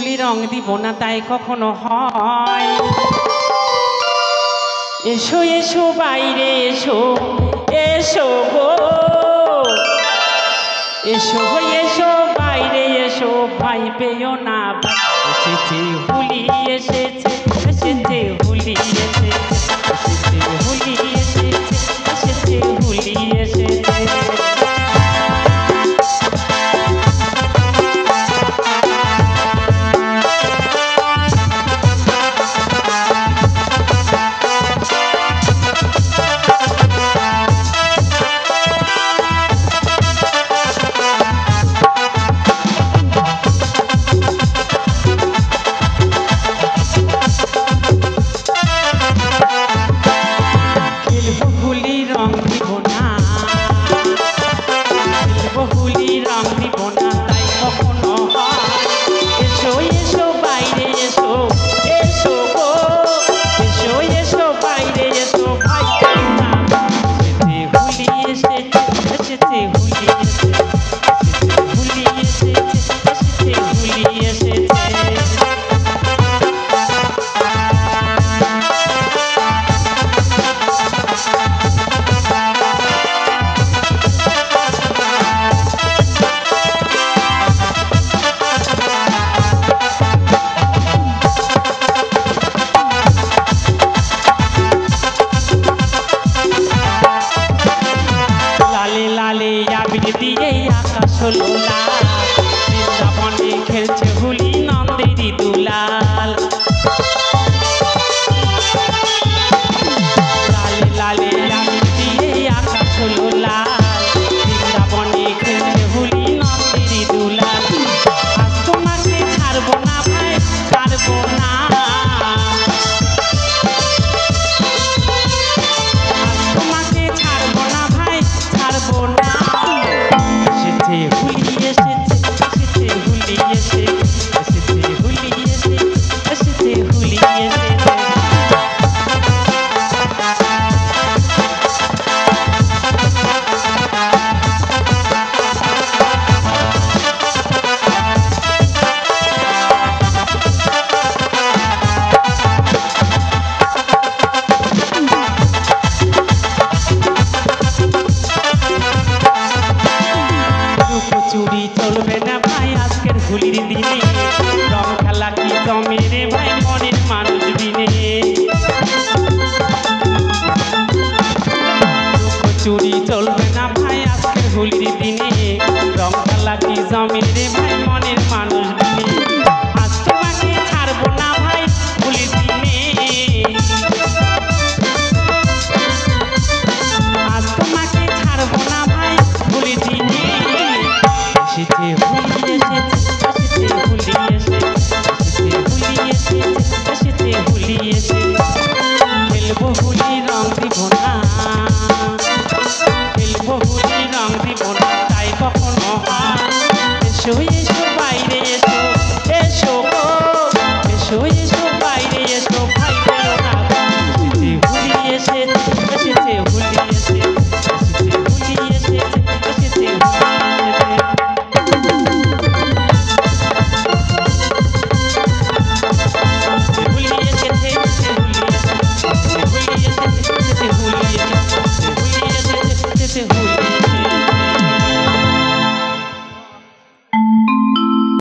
হুলি রং দিব না তাই কখনো হয়। এসো এসো বাইরে এসো এসো গো, এসো এসো বাইরে এসো ভাই পেও না। এসেছে হুলি এসেছে, এসেছে হুলি এসেছে, এসেছে হুলি এসেছে, এসেছে হুলি এসেছে। বৃন্দাবনে খেলছে হুলি নন্দেরি দুলাল, লালে লালে আবির দিয়ে আকাশ হলো লাল। বৃন্দাবনে খেলছে হুলি নন্দেরি দুলাল। আজ তোমাকে ছাড়বো না ভাই ছাড়বো না, আজ তোমাকে ছাড়বো না ভাই ছাড়বো না। এসেছে হুলি এসেছে, এসেছে হুলি এসেছে, এসেছে হুলি এসেছে, এসেছে হুলি এসেছে। চুরি চলবে না ভাই আজকের হুলির দিনে, রং খেলা কি জমে রে ভাই মনের মানুষ দিনে। চুরি চলবে না ভাই আজকের হুলির দিনে, রং খেলা কি জমে রে ভাই মনের